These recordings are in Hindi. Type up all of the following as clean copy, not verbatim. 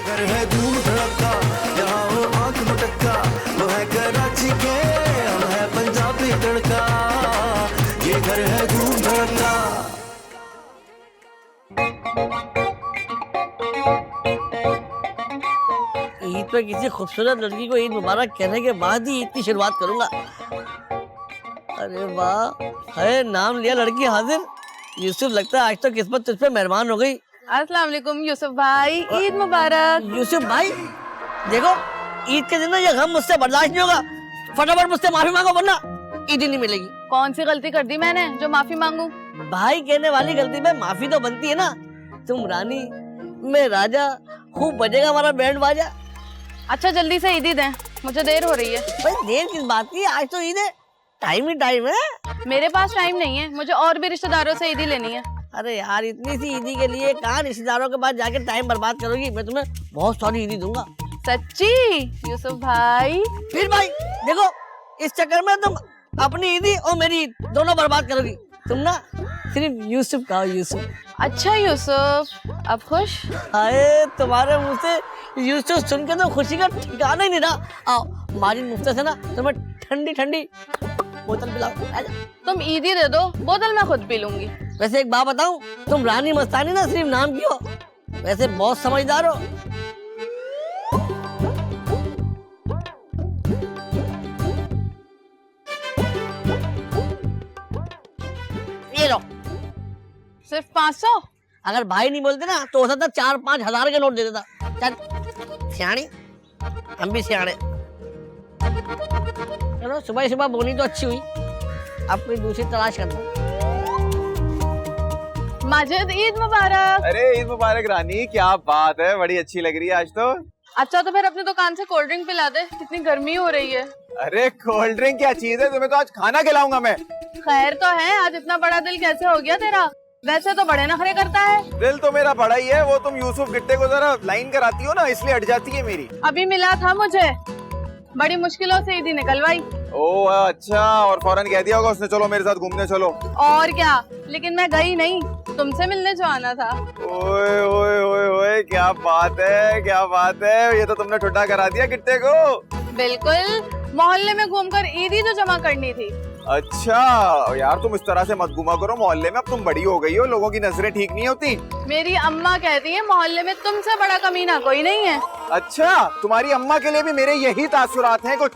घर है धूम धड़का, यहाँ हो आंख मटका, वो है कराची के, हम है पंजाबी तड़का, ये घर है धूम धड़का। ईद पे किसी खूबसूरत लड़की को ईद मुबारक कहने के बाद ही ईद की शुरुआत करूंगा। अरे वाह, है नाम लिया लड़की हाजिर। यूसुफ, लगता है आज तो किस्मत तुझ पे मेहरबान हो गई। अस्सलाम वालेकुम यूसुफ भाई, ईद मुबारक। यूसुफ भाई, देखो ईद के दिन ना ये गम मुझसे बर्दाश्त नहीं होगा। फटाफट मुझसे माफी मांगो वरना ईद ही नहीं मिलेगी। कौन सी गलती कर दी मैंने जो माफी मांगू? भाई कहने वाली गलती में माफी तो बनती है ना। तुम रानी, मैं राजा, खूब बजेगा हमारा बैंड बाजा। अच्छा जल्दी से ईद ही दें, मुझे देर हो रही है। भाई देर किस बात की, आज तो ईद है, टाइम ही टाइम है। मेरे पास टाइम नहीं है, मुझे और भी रिश्तेदारों से ईदी लेनी है। अरे यार, इतनी सी ईदी के लिए कहाँ रिश्तेदारों के पास जाके टाइम बर्बाद करोगी। मैं तुम्हें बहुत सारी ईदी दूंगा। सच्ची यूसुफ भाई? फिर भाई देखो, इस चक्कर में तुम अपनी ईदी और मेरी ईद दोनों बर्बाद करोगी। तुम ना सिर्फ यूसुफ कहो, यूसुफ। अच्छा यूसुफ, अब खुश? अरे तुम्हारे मुंह से यूसुफ सुन के तो खुशी का ठिकाना ही नहीं रहा। आओ माजिद मुफ्ती से ना तुम्हें ठंडी ठंडी बोतल पिलाओ। तुम ईदी दे दो, बोतल मैं खुद पी लूंगी। वैसे एक बात बताऊं, तुम रानी मस्तानी ना सिर्फ नाम की हो, वैसे बहुत समझदार हो। ये लो। सिर्फ 500? अगर भाई नहीं बोलते ना तो हो सकता 4-5 हजार के नोट दे देता। चल सियाणी, हम भी सियाणे। चलो सुबह सुबह बोनी तो अच्छी हुई, अब कोई दूसरी तलाश करना। माजिद ईद मुबारक। अरे ईद मुबारक रानी, क्या बात है, बड़ी अच्छी लग रही है आज तो। अच्छा तो फिर अपनी दुकान से कोल्ड ड्रिंक पिला दे, कितनी गर्मी हो रही है। अरे कोल्ड ड्रिंक क्या चीज है, तुम्हें तो आज खाना खिलाऊंगा मैं। खैर तो है, आज इतना बड़ा दिल कैसे हो गया तेरा? वैसे तो बड़े नखरे करता है। दिल तो मेरा बड़ा ही है, वो तुम यूसुफ गिट्टे को जरा लाइन कराती हो ना, इसलिए अट जाती है मेरी। अभी मिला था मुझे, बड़ी मुश्किलों से ईदी निकलवाई। ओह अच्छा, और फौरन कह दिया होगा उसने चलो मेरे साथ घूमने चलो। और क्या, लेकिन मैं गई नहीं, तुमसे मिलने जो आना था। ओए ओए ओए ओए, क्या बात है, क्या बात है, ये तो तुमने ठुड्डा करा दिया गिट्टे को। बिल्कुल, मोहल्ले में घूमकर ईदी जो जमा करनी थी। अच्छा यार, तुम इस तरह से मत घुमा करो मोहल्ले में, अब तुम बड़ी हो गई हो, लोगों की नजरें ठीक नहीं होती। मेरी अम्मा कहती है मोहल्ले में तुमसे बड़ा कमीना कोई नहीं है। अच्छा, तुम्हारी अम्मा के लिए भी मेरे यही तासुरात हैं कुछ।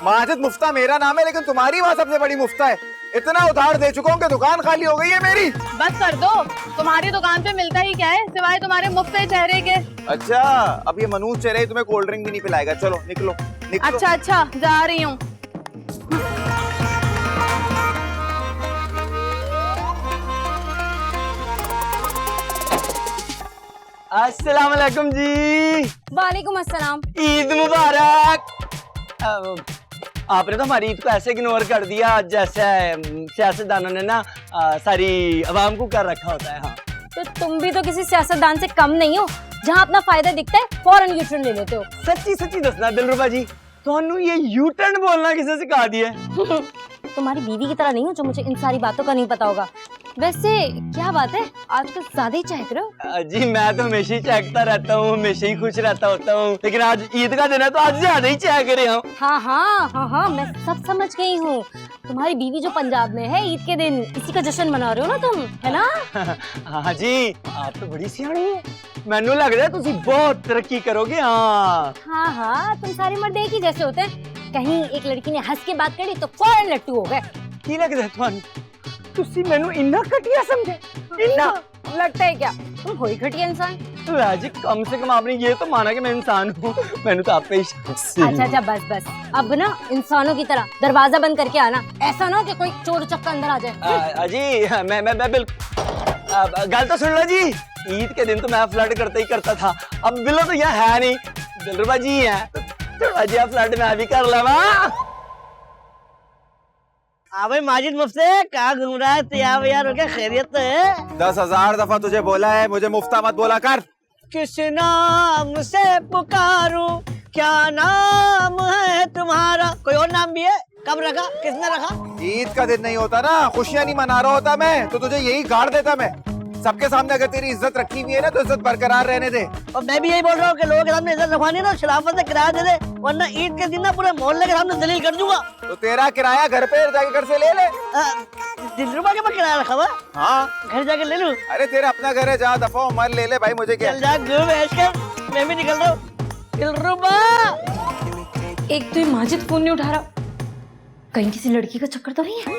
माजिद मुफ्ता मेरा नाम है, लेकिन तुम्हारी वहाँ सबसे बड़ी मुफ्ता है। इतना उधार दे चुका हूँ कि दुकान खाली हो गई है मेरी। बस कर दो, तुम्हारी दुकान पे मिलता ही क्या है सिवाय तुम्हारे मुफ्ते चेहरे के। अच्छा, अब ये मनूज चेहरे तुम्हें कोल्ड ड्रिंक भी नहीं पिलाएगा। चलो निकलो निकलो। अच्छा अच्छा, जा रही हूँ। अस्सलाम वालेकुम जी। वालेकुम अस्सलाम। ईद मुबारक। आपने तो हमारी ईद को ऐसे इग्नोर कर दिया जैसे सियासतदानों ने ना सारी अवाम को कर रखा होता है। हाँ, तो तुम भी तो किसी सियासतदान से कम नहीं हो, जहाँ अपना फायदा दिखता है फौरन यू टर्न ले लेते हो। सच्ची सच्ची दसना दिलरुबा जी, तो ये यू टर्न बोलना किसे सिखा दिया? तुम्हारी बीवी की तरह नहीं हो जो मुझे इन सारी बातों का नहीं पता होगा। वैसे क्या बात है, आजकल ज्यादा ही चहक रहे हो। जी मैं तो हमेशा ही चहकता रहता हूँ, हमेशा ही खुश रहता होता हूँ, लेकिन आज ईद का दिन है तो आज ज्यादा ही चहक रहे हूँ। हाँ, मैं सब समझ गई हूँ। तुम्हारी बीवी जो पंजाब में है, ईद के दिन इसी का जश्न मना रहे हो ना तुम, है ना? हाँ जी, आप तो बड़ी सियाणी है, मैनू लग रहा है तुम बहुत तरक्की करोगे। हाँ, तुम सारे मर्द एक ही जैसे होते हैं। कहीं एक लड़की ने हंस के बात करी तो फौरन लट्टू हो गए। की लगता है तुहानू? तुसी मैनू इन्ना घटिया समझे? इन्ना लगता है क्या तुम हो ही घटिया इंसान? जी कम से कम आपने ये तो माना कि मैं इंसान हूँ, मैंने तो आप पे अच्छा बस अब ना इंसानों की तरह दरवाजा बंद करके आना, ऐसा ना हो कि कोई चोर चक्का अंदर आ जाए। जी मैं बिल्कुल। गल तो सुन लो जी, ईद के दिन तो मैं फ्लर्ट करता ही करता था, अब बिलो तो यहाँ है नहीं, दिलरुबा जी है, थोड़ा जी फ्लर्ट मैं भी कर लवा। हाँ भाई माजिद मुफ्ती, कहाँ घूम रहा है? तैयार व्यार हो गया? खैरियत तो है? 10,000 दफा तुझे बोला है, मुझे मुफ्ता मत बोला कर। किस नाम से पुकारूं, क्या नाम है तुम्हारा? कोई और नाम भी है? कब रखा, किसने रखा? ईद का दिन नहीं होता ना, खुशियाँ नहीं मना रहा होता मैं, तो तुझे यही गाड़ देता मैं। सबके सामने अगर तेरी इज्जत रखी हुई है ना तो इज्जत बरकरार रहने दे। और मैं भी यही बोल रहा हूँ कि लोगों के सामने इज्जत रखवानी है ना, शराफत से किराया दे दे, वरना ईद के दिन ना पूरे मोहल्ले के सामने दलील कर दूंगा। तो तेरा किराया घर पे जाके घर से ले ले। दिलरुबा के पास किराया रखा हुआ, हाँ घर जाके ले लूं। अरे तेरा अपना घर है, जा दफा मर ले ले भाई, मुझे क्या। चल जा घूम ऐश कर, मैं भी निकल रहा हूँ। दिलरुबा एक तो ये माजिद फोन नहीं उठा रहा, कहीं किसी लड़की का चक्कर तो नहीं है।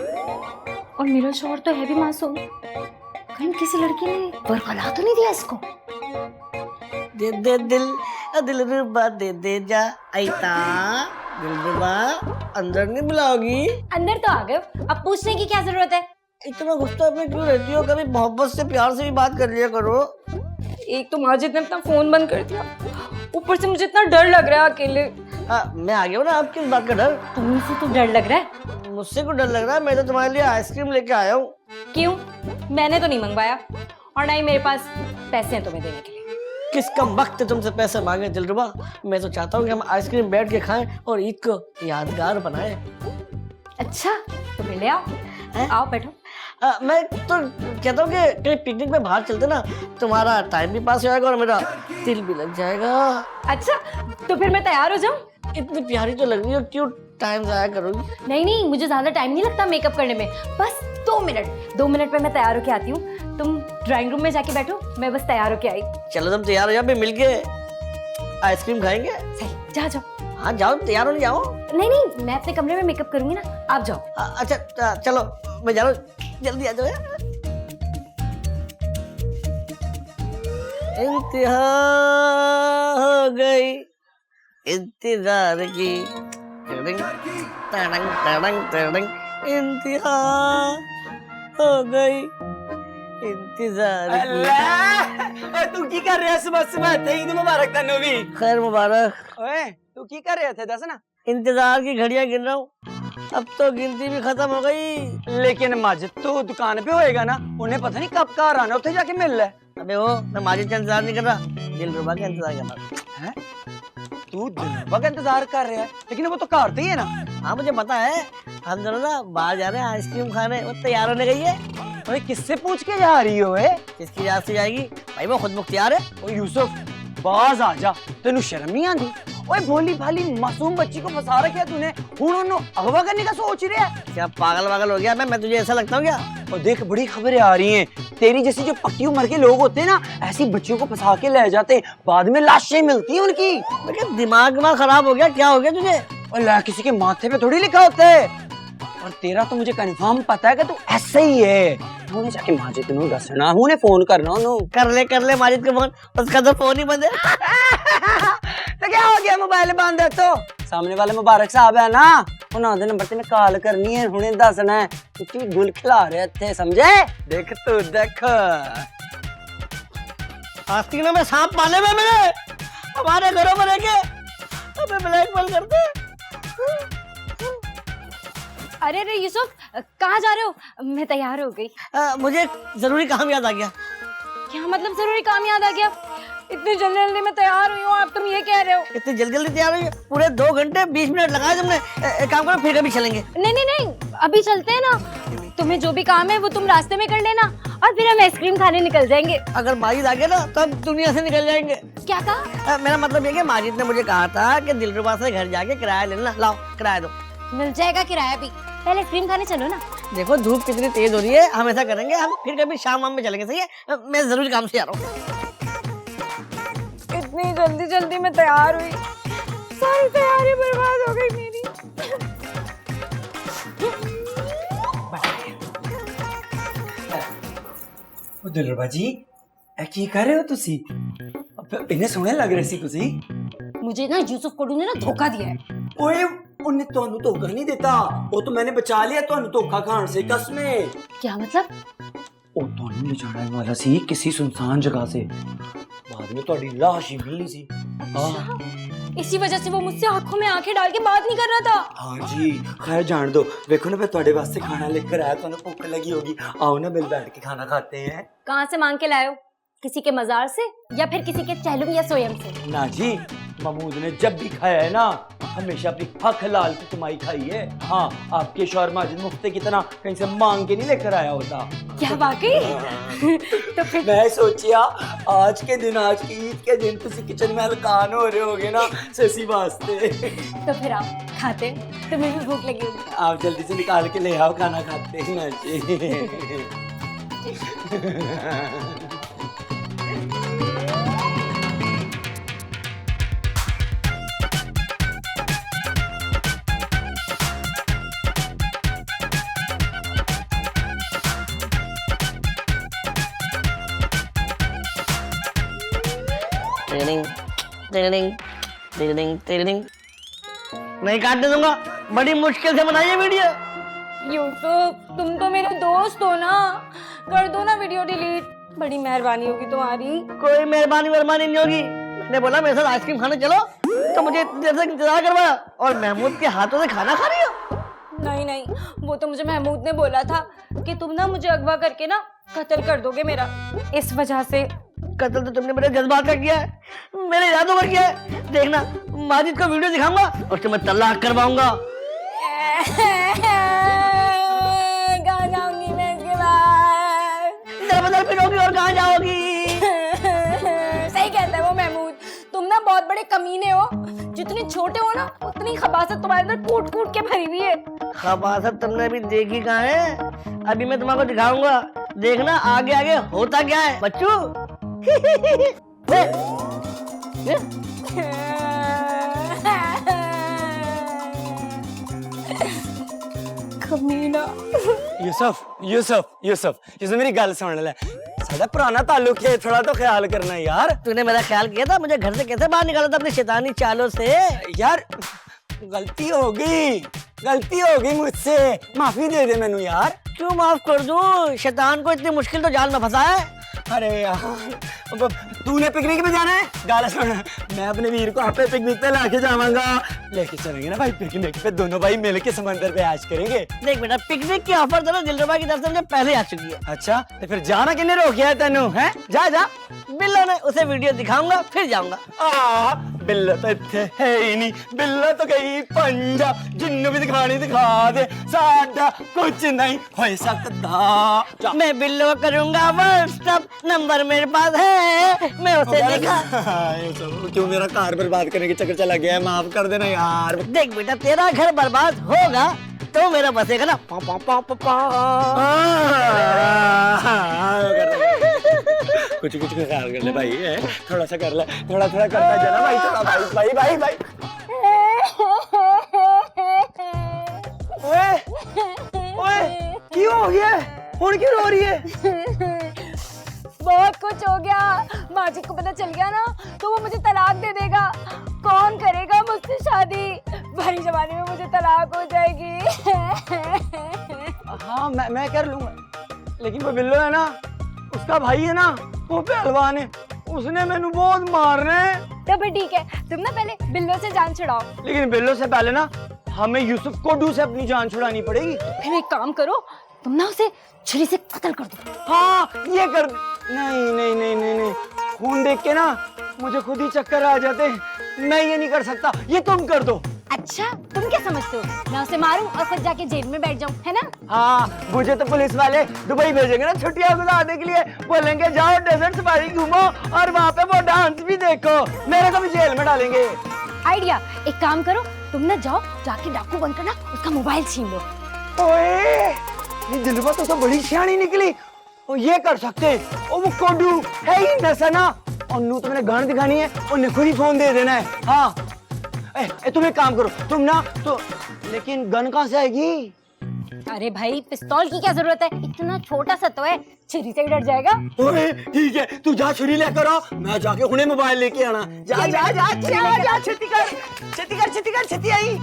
और मेरा शौहर तो है भी मासूम, कहीं किसी लड़की ने बरकला तो नहीं दिया इसको। दे दे दिलरुबा दे दे जा आईता। दिलरुबा अंदर नहीं बुलाओगी? अंदर तो आ गए, अब पूछने की क्या जरूरत है। इतना गुस्सा में क्यों रहती हो? कभी मोहब्बत से प्यार से भी बात कर लिया करो। एक तो माजिद ने अपना फोन बंद कर दिया, ऊपर से मुझे इतना डर लग रहा है अकेले। मैं आ गया हूँ ना, आप किस बात का डर? तुम्हें से तो डर लग रहा है। मुझसे को डर लग रहा है? मैं तो तुम्हारे लिए आइसक्रीम लेके आया हूँ। क्यों? मैंने तो नहीं मंगवाया और ना ही मेरे पास पैसे हैं तुम्हें देने के लिए। किस कम वक्त तुमसे पैसे मांगे दिलरुबा? मैं तो चाहता हूँ कि हम आइसक्रीम बैठ के खाएं और ईद को यादगार बनाएं। अच्छा तो फिर ले आओ, आओ बैठो। मैं तो कहता हूँ कि कहीं पिकनिक में बाहर चलते ना, तुम्हारा टाइम भी पास हो जाएगा और मेरा दिल भी लग जाएगा। अच्छा तो फिर मैं तैयार हो जाऊँ? इतनी प्यारी तो लग रही हो, क्यों टाइम जाया करोगी? नहीं नहीं, मुझे ज्यादा टाइम नहीं लगता मेकअप करने में, बस 2 मिनट में मैं तैयार होके आती हूँ। तुम ड्राइंग रूम में जाके बैठो, मैं बस तैयार होके आई। चलो तुम तैयार हो जाओ, मिल के आइसक्रीम खाएंगे। सही, जा जाओ। हाँ जाओ, तैयार होने जाओ। नहीं नहीं, मैं अपने कमरे में मेकअप करूंगी ना, आप जाओ। अच्छा चलो मैं जा रहा हूँ, जल्दी आ जाओ यार। इंतहा हो गई इंतजार की, टड़ंग टड़ंग टड़ंग टड़ंग, इंतहा हो गई इंतजार की। अल्लाह तू की कर रहा है सुबह सुबह? ईद मुबारक तन्नू भी। खैर मुबारक। ओए तू की कर रहे थे दस ना? इंतजार की घड़ियां गिन रहा हूँ, अब तो गिनती भी खत्म हो गई। लेकिन माजिद तो दुकान पे होएगा ना, उन्हें पता नहीं कब कार आना, उठे जाके मिल ले। अबे वो मैं माजिद का इंतजार नहीं कर रहा, दिलरुबा का इंतजार कर रहा हैं? तू दिलरुबा का इंतजार कर रहा है, लेकिन वो तो कार पे ही है ना। हाँ मुझे पता है, हम दोनों ना बाहर जा रहे हैं आइसक्रीम खाने, वो तैयार होने गई है। ओए किससे पूछ के जा रही हो? किसकी याद से जाएगी भाई, वो खुद मुख्तियार है। ओ यूसुफ बाज आ जा, तेनू शर्म नहीं आती? ओए भोली भाली मासूम बच्ची को फंसा रखा तूने, हुन अगवा करने का सोच रहा है? क्या पागल वागल हो गया मैं तुझे ऐसा लगता हूँ क्या? और देख बड़ी खबरें आ रही हैं, तेरी जैसी जो पक्की उम्र के लोग होते हैं ना, ऐसी बच्चियों को फंसा के ले जाते, बाद में लाशें मिलती हैं उनकी। लेकिन दिमाग खराब हो गया, क्या हो गया तुझे? और ला किसी के माथे पे थोड़ी लिखा होता है। और तेरा तो मुझे कंफर्म पता है कि तू ऐसे ही है। उन्हें जाके माजिद नू दसना, उन्हें फोन करना उन्हें। कर ले माजिद को फोन, उसका तो फोन ही बंद है। तो क्या हो गया, मोबाइल बंद है तो? सामने वाले मुबारक साहब है ना, उन्होंने नंबर से मैं कॉल करनी है, उन्हें दसना है क्योंकि गुल खिला रहे थे, समझे? देख तू देख, आस्तीना में सांप पाले में मेरे, हमारे घरों में रह के हमें ब्लैकमेल करते। अरे रे यूसुफ, कहाँ जा रहे हो? मैं तैयार हो गई। मुझे जरूरी काम याद आ गया। क्या मतलब जरूरी काम याद आ गया? इतनी जल्दी जल्दी मैं तैयार हुई हूँ, आप तुम ये कह रहे हो? इतनी जल्दी तैयार हुई? पूरे 2 घंटे 20 मिनट लगाए तुमने। एक काम करो, फिर कभी चलेंगे। नहीं नहीं नहीं, अभी चलते हैं ना, तुम्हें जो भी काम है वो तुम रास्ते में कर लेना और फिर हम आइसक्रीम खाने निकल जाएंगे। अगर माजिद आ गया ना तो हम दुनिया से निकल जाएंगे। क्या कहा? मेरा मतलब ये कि माजिद ने मुझे कहा था कि दिलरुबा से घर जाके किराया लेना। लाओ किराया दो। मिल जाएगा किराया भी, पहले आइसक्रीम खाने चलो ना। देखो धूप कितनी तेज हो रही है, हम ऐसा करेंगे, हम फिर कभी शाम वाम में चलेंगे, सही है? मैं जरूरी काम से आ रहा हूँ। इतनी जल्दी जल्दी मैं तैयार हुई, सारी तैयारी बर्बाद हो गई मेरी। दिलरुबा जी की कर रहे हो तुसी? इन्हें सोहने लग रहे सी तुसी। मुझे ना यूसुफ कोडू ने ना धोखा दिया है। ओए उन्हें ਤੁਹਾਨੂੰ ਧੋਖਾ नहीं देता, वो तो मैंने बचा लिया ਤੁਹਾਨੂੰ ਧੋਖਾ ਖਾਣ से। कसमें क्या मतलब? ਉਹ ਤੁਹਾਨੂੰ ਲੈ ਜਾਣਾ ਵਾਲਾ ਸੀ किसी सुनसान जगह से, बाद में ਤੁਹਾਡੀ लाश ही मिलनी सी। इसी वजह से वो मुझसे आंखों में आंखें डाल के बात नहीं कर रहा था। हाँ जी, खैर जान दो, देखो ना मैं ਤੁਹਾਡੇ वास्ते खाना लेकर आया, ਤੁਹਾਨੂੰ भूख लगी होगी, आओ ना मिल बैठ के खाना खाते हैं। कहाँ से मांग के लाए हो? किसी के मजार से या फिर किसी के चहलुम या सोयम से? ना जी, महमूद ने जब भी खाया है ना, हमेशा अपनी हक हलाल की कमाई खाई है। हाँ, आपके शौहर माजिद मुफ्ती की तरह कहीं से मांग के नहीं लेकर आया होता। क्या वाकई? तो फिर मैं सोचिया आज के दिन, आज की ईद के दिन तुसी किचन में हलकान हो रहे होगे ना, ससी वास्ते। तो फिर आप खाते, तुम्हें भी भूख लगी होगी। आप जल्दी से निकाल के ले आओ, खाना खाते हैं ना जी। टिंग टिंग टिंग टिंग। नहीं काटने दूंगा, बड़ी मुश्किल से बनाई है वीडियो। यूसुफ, तुम तो मेरे दोस्त हो ना, कर दो ना वीडियो डिलीट, बड़ी मेहरबानी होगी तुम्हारी। कोई मेहरबानी नहीं होगी। मैंने बोला मेरे साथ आइसक्रीम खाने चलो, तो मुझे इतनी देर से इंतजार करवाया और महमूद के हाथों से खाना खा रही हो। नहीं नहीं, वो तो मुझे महमूद ने बोला था कि तुम ना मुझे अगवा करके ना कत्ल कर दोगे मेरा, इस वजह से। कत्ल तो तुमने मेरे जज्बात का किया है, मेरे इरादों का किया है। देखना, माजिद को वीडियो दिखाऊंगा और तुम्हें तलाक करवाऊंगा। कहाँ जाऊंगी मैं इसके बाद? दर बदर फिरोगी और कहाँ जाओगी? सही कहता है वो महमूद, तुम ना बहुत बड़े कमीने हो। जितने छोटे हो ना, उतनी खबासत तुम्हारे अंदर कूट कूट के भरी हुई है। खबासत तुमने अभी देखी कहाँ है? अभी मैं तुम्हारे दिखाऊंगा, देखना आगे आगे होता क्या है बच्चू। कमीना। यूसुफ यूसुफ यूसुफ यूसुफ मेरी गल सुन ले, सादा पुराना ताल्लुक है, थोड़ा तो ख्याल करना यार। तूने मेरा ख्याल किया था, मुझे घर से कैसे बाहर निकाला था अपनी शैतानी चालों से? यार गलती हो गई मुझसे, माफी दे दे मैनू यार। क्यों माफ कर दूं? शैतान को इतनी मुश्किल तो जाल में फंसा है। अरे यार, अब तूने पिकनिक पे जाना है? गाला सुन, मैं अपने वीर को आपे पिकनिक पे लाके जाऊंगा, लेके चलेंगे ना भाई पिकनिक पे, दोनों भाई मिलके समंदर पे ऐश करेंगे। देख बेटा, पिकनिक की ऑफर तो ना दिलरुबा की तरफ से मुझे पहले आ चुकी है। अच्छा, तो फिर जाना किन्ने रोकिया है तेनू? है जा जा। बिल्लो ने, उसे वीडियो दिखाऊंगा फिर जाऊंगा। बिल्लो तो इत्थे है ही नहीं, बिल्लो तो गई पंजाब, जिन्नू भी दिखानी दिखा दे, साडा कुछ नहीं हो सकता। मैं बिल्लो करूंगा व्हाट्सएप, नंबर मेरे पास है, मैं उसे दिखा। क्यों मेरा कार बर्बाद करने के चक्कर चला गया है, माफ कर देना यार। देख बेटा, तेरा घर बर्बाद होगा तो मेरा बसेगा ना। पा, पा, पा, पा, पा। कुछ ख्याल कर ले भाई, थोड़ा सा कर ले, थोड़ा करता जाना भाई, थोड़ा भाई। ओए क्यों हो गया? हुण क्यों रो रही है? बहुत कुछ हो गया, माजिद को पता चल गया ना तो वो मुझे तलाक दे देगा। कौन करेगा मुझसे शादी? भरी जवानी में मुझे तलाक हो जाएगी। हाँ मैं कर लूंगा, लेकिन वो बिल्लो है ना, उसका भाई है ना, वो पहलवान है, उसने मैंने बहुत मारना है। तो फिर ठीक है, तुम ना पहले बिल्लो से जान छुड़ाओ। लेकिन बिल्लो से पहले ना हमें यूसुफ कोडू से अपनी जान छुड़ानी पड़ेगी। फिर एक काम करो, तुम ना उसे छुरी से कत्ल कर दो। हाँ ये कर। नहीं, खून देख के ना मुझे खुद ही चक्कर आ जाते हैं, मैं ये नहीं कर सकता, ये तुम कर दो। अच्छा, तुम क्या समझते हो, मैं उसे मारूं और फिर जाके जेल में बैठ जाऊं, है ना? हाँ, मुझे तो पुलिस वाले दुबई भेजेंगे ना छुट्टियां गुजारने के लिए, बोलेंगे जाओ डेजर्ट सफारी घूमो और वहाँ पे वो डांस भी देखो, मेरे को भी जेल में डालेंगे। आइडिया, एक काम करो, तुम ना जाओ, जाके डाकू बनकर ना उसका मोबाइल छीन लो। ओए, ये दिलवा तो बड़ी सियानी निकली, वो ये कर सकते, वो कोडू है ही नशा ना, और नू तो मैंने गान दिखानी है, और खुद ही फोन दे देना है। हाँ तुम एक काम करो, तुम ना तो, लेकिन गन कहाँ से आएगी? अरे भाई, पिस्तौल की क्या जरूरत है, इतना छोटा सा तो है, छुरी से ही डर जाएगा। ओए ठीक है, तू जा छुरी लेकर आ, मैं जाके हुने मोबाइल लेके आना। जा छेती आई।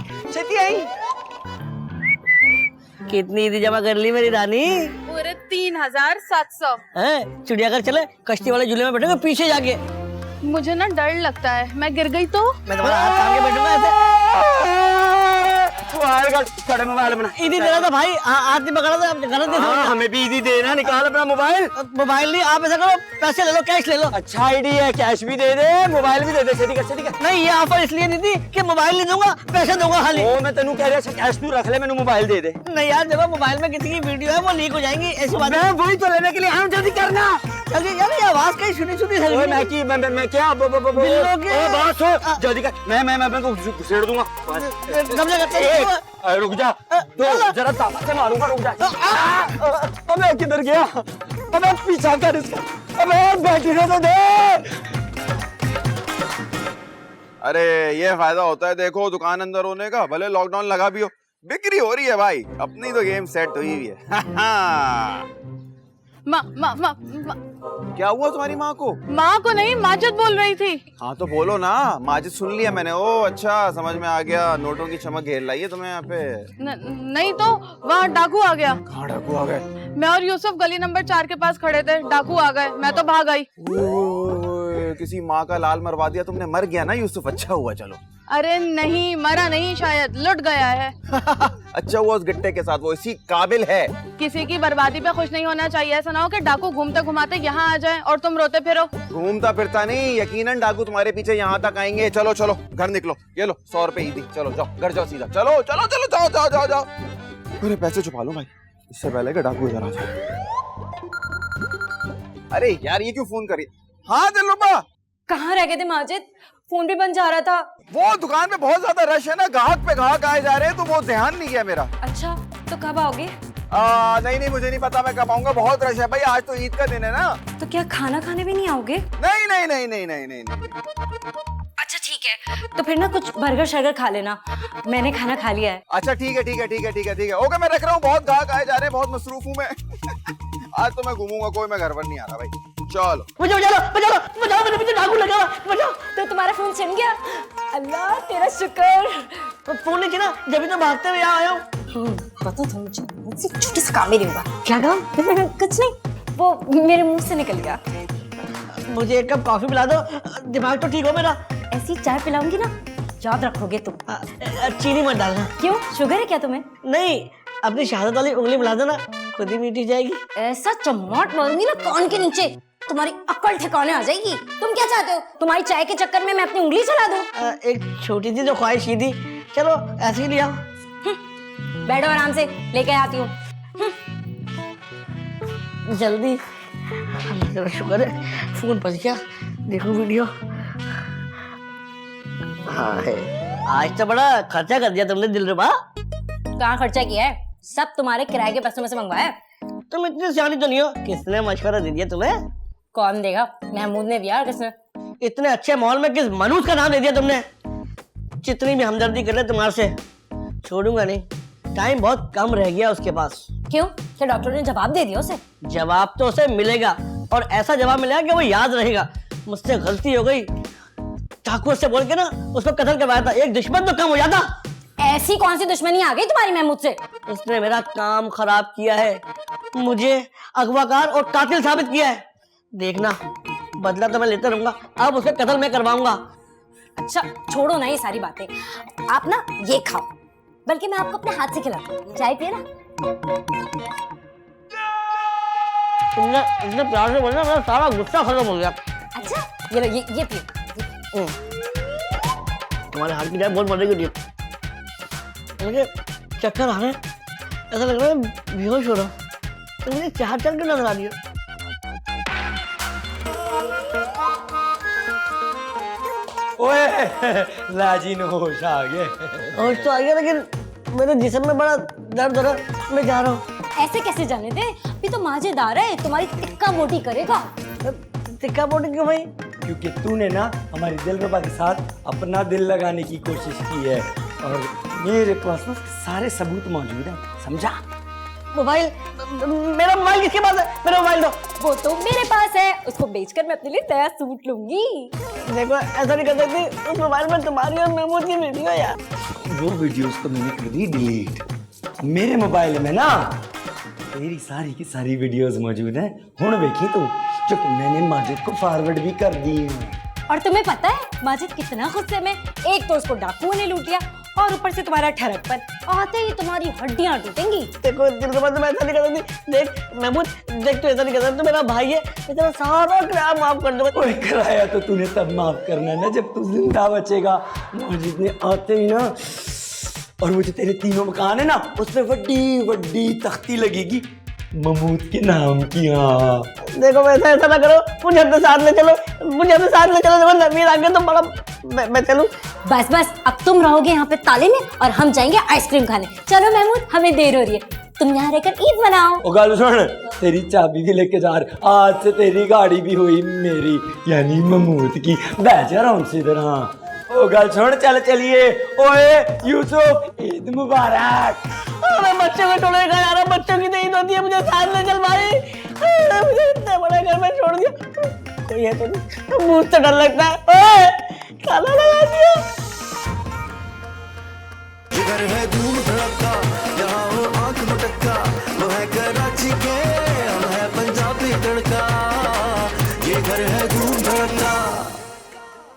कितनी ईदी जमा कर ली मेरी रानी? पूरे 3700। हैं? चिड़ियाघर चले, कश्ती वाले झूले में बैठेंगे पीछे जाके। मुझे ना डर लगता है, मैं गिर गई तो? मैं तुम्हारा हाथ थाम के बैठूंगा ऐसे। मोबाइल का साढ़े मोबाइल बना ईदी दे रहा था भाई, आदमी पकड़ा था, गलत दे हाँ, हमें भी ईदी देना, निकाल अपना मोबाइल। मोबाइल नहीं, आप ऐसा करो पैसे ले लो, कैश ले लो। अच्छा आईडी है, कैश भी दे दे, मोबाइल भी दे दे, सीधी कर। नहीं, ये ऑफर इसलिए नहीं थी कि मोबाइल नहीं दूंगा, पैसे दूंगा खाली। ओ मैं तेनू कह रहा कैश तू रख ले, मैंने मोबाइल दे दे। नहीं यार, देखो मोबाइल में किसी की वीडियो है वो लीक हो जाएंगी, ऐसी बात मैं वही तो लेने के लिए आऊं, जल्दी करना। जल्दी यार, ये आवाज कहीं सुनी ओए मैं की मैं क्या बिल्लो के- ओ बात सुन, जल्दी कर, मैं को घुसेड़ दूंगा। कब्जा करते हैं। अरे रुक जा, तो जरा ताकत से मारूंगा, रुक जा। अबे किधर गया? अबे पीछा कर इसका, अबे बैठने तो दे। अरे ये फायदा होता है देखो दुकान अंदर होने का, भले लॉकडाउन लगा भी हो, बिक्री हो रही है भाई, अपनी तो गेम सेट हुई हुई है। माँ क्या हुआ तुम्हारी माँ को? माँ को नहीं, माजिद बोल रही थी। हाँ तो बोलो ना, माजिद सुन लिया मैंने। ओ अच्छा, समझ में आ गया, नोटों की चमक घेर लाई है तुम्हें यहाँ पे। नहीं तो वहाँ डाकू आ गया। कहाँ डाकू आ गए? मैं और यूसुफ गली नंबर 4 के पास खड़े थे, डाकू आ गए, मैं तो भाग आई। ओए, किसी माँ का लाल मरवा दिया तुमने। मर गया ना यूसुफ? अच्छा हुआ, चलो। अरे नहीं, मरा नहीं, शायद लुट गया है। अच्छा हुआ उस गट्टे के साथ, वो इसी काबिल है। किसी की बर्बादी पे खुश नहीं होना चाहिए। ऐसा ना हो कि डाकू घूमते घुमाते यहाँ आ जाए और तुम रोते फिरो। घूमता फिरता नहीं, यकीनन डाकू तुम्हारे पीछे यहाँ तक आएंगे। चलो चलो घर निकलो, ये लो 100 रुपए ईदी, चलो जाओ घर जाओ सीधा, चलो चलो चलो जाओ जाओ जाओ जाओ। अरे पैसे छुपा लो भाई, इससे पहले कि डाकू इधर आ जाए। अरे यार ये क्यों फोन करी? हाँ दिलरुबा, कहाँ रह गए थे माजिद? फोन भी बंद जा रहा था। वो दुकान में बहुत ज्यादा रश है ना, ग्राहक पे ग्राहक आए जा रहे हैं, तो वो ध्यान नहीं गया मेरा। अच्छा, तो कब आओगे? नहीं मुझे नहीं पता मैं कब आऊंगा, बहुत रश है भाई, आज तो ईद का दिन है ना। तो क्या खाना खाने भी नहीं आओगे? नहीं नहीं नहीं नहीं नहीं नहीं, नहीं। अच्छा ठीक है, तो फिर ना कुछ बर्गर शर्गर खा लेना, मैंने खाना खा लिया है। अच्छा ठीक है ठीक है ठीक है ठीक है ठीक है, ओके मैं रख रहा हूँ, बहुत ग्राहक आए जा रहे हैं, बहुत मसरूफ हूँ मैं। आज तो मैं घूमूंगा, कोई मैं घर पर नहीं आ रहा भाई, चलो। बचाओ, मेरे पीछे डाकू लगा, बचाओ। तो तुम्हारा फोन छिन गया? अल्लाह तेरा शुक्र। फोन नहीं छीना, जब तो भागते हुए यहाँ आया हूँ। पता था मुझे छोटे से काम ही नहीं हुआ। क्या काम? कुछ नहीं, वो मेरे मुंह से निकल गया। मुझे एक कप कॉफी पिला दो, दिमाग तो ठीक हो मेरा। ऐसी चाय पिलाऊंगी ना, याद रखोगे तुम। चीनी मत डालना। क्यों, शुगर है क्या तुम्हें? नहीं, अपनी शहादत वाली उंगली मिला देना, खुद ही मीठी जाएगी। ऐसा चम्मच मारूंगी ना कान के नीचे, तुम्हारी अक्ल ठिकाने आ जाएगी। तुम क्या चाहते हो, तुम्हारी चाय के चक्कर में मैं अपनी उंगली चला दूं? एक छोटी सी जो ख्वाहिश थी, चलो ऐसे ही लिया। बैठो आराम से, लेके आती हूँ। जल्दी, तेरा शुक्र है फोन बच गया। देखो वीडियो। हाँ है, आज तो बड़ा खर्चा कर दिया तुमने दिलरुबा। कहाँ खर्चा किया है, सब तुम्हारे किराए के पैसों में से मंगवाया। तुम इतनी सियानी तो नहीं हो, किसने मशवरा दे दिया तुम्हें? कौन देगा, महमूद ने दिया और किसने? इतने अच्छे मॉल में किस मनूस का नाम दे दिया तुमने? जितनी भी हमदर्दी कर ले तुम्हारे से, छोड़ूंगा नहीं, टाइम बहुत कम रह गया उसके पास। क्यों, क्या डॉक्टर ने जवाब दे दिया उसे? जवाब तो उसे मिलेगा, और ऐसा जवाब मिलेगा कि वो याद रहेगा। मुझसे गलती हो गई, ठाकुर से बोल के ना उसको कत्ल करवाया था, एक दुश्मन तो कम हो जाता। ऐसी कौन सी दुश्मनी आ गई तुम्हारी महमूद से? उसने मेरा काम खराब किया है, मुझे अगवाकार और कातिल साबित किया है। देखना, बदला तो मैं लेता रहूंगा, अब उसका कत्ल मैं करवाऊंगा। अच्छा छोड़ो ना ये सारी बातें, आप ना ये खाओ, बल्कि मैं आपको अपने हाथ से खिलाती हूँ, चाय पिए ना। तुमने इतने प्यार से बोला, मेरा सारा गुस्सा खत्म हो गया। अच्छा ये लो, ये पियो। तुम्हारे हाथ की चाय बहुत बढ़ रही है, मुझे चक्कर आ रहे हैं, ऐसा लग रहा है बेहोश हो रहा हूँ। तो मुझे चार क्यों नजर आ रही है? ओए लाजीन होश आ गए। होश तो आ गया, लेकिन मेरे जिस्म में बड़ा दर्द हो रहा है, मैं जा रहा हूँ। ऐसे कैसे जाने दे, अभी तो माजेदार है, तुम्हारी टिक्का मोटी करेगा। टिक्का मोटी क्यों भाई? क्योंकि तूने ना हमारी दिलरुबा के साथ अपना दिल लगाने की कोशिश की है, और मेरे पास ना सारे सबूत मौजूद हैं, समझा? मोबाइल, मेरा मोबाइल किसके पास है? मेरा मोबाइल दो। वो तो मेरे पास है, उसको बेचकर मैं अपने लिए नया सूट लूंगी। देखो ऐसा नहीं कर सकती, उस मोबाइल में तुम्हारी और महमूद की वीडियो है यार। वो वीडियोस तो मैंने कर दी डिलीट। मेरे मोबाइल में ना तेरी सारी की सारी वीडियोस मौजूद हैं, हुण देखी तू, जो कि मैंने माजिद को फॉरवर्ड भी कर दी है। और तुम्हें पता है माजिद कितना गुस्से में, एक तो उसको डाकुओं ने लूट लिया, और ऊपर से तुम्हारा ठहरकपन, आते ही तुम्हारी हड्डियां टूटेंगी। देखो दिल के बाद मैं ऐसा नहीं करती। देख महमूद, देख तू ऐसा नहीं करता, तू मेरा भाई है, मैं तेरा सारा किराया माफ कर दूंगा। ओए किराया तो तूने तब माफ करना है ना जब तू जिंदा बचेगा। माजिद ने आते ही ना, और वो जो तेरे तीनों मकान है ना, उसमें वड्डी वड्डी तख्ती लगेगी महमूद के नाम की। हाँ देखो वैसा ऐसा ना करो, मुझे अपने साथ ले चलो, मुझे अपने साथ ले चलो। जब नमीर आगे तो बड़ा मैं चलूं। बस बस, अब तुम रहोगे यहाँ पे ताले में और हम जाएंगे आइसक्रीम खाने। चलो महमूद, हमें देर हो रही है, तुम यहाँ रहकर ईद मनाओ। ओ गाल सुन, तेरी चाबी भी लेके जा रहा, आज से तेरी गाड़ी भी हुई मेरी, यानी महमूद की। बैठ जा आराम से इधर। हाँ ओ गाल सुन, चल चलिए। ओए यूसुफ, ईद मुबारक। अरे बच्चों को छोड़ेगा यार, बच्चों की तो ईद होती है, मुझे साथ ले चल भाई। मुझे इतने बड़े घर में छोड़ दिया, तो ये तो मुझ से डर लगता है। ओए ताला लगा दिया। जिगर है धूम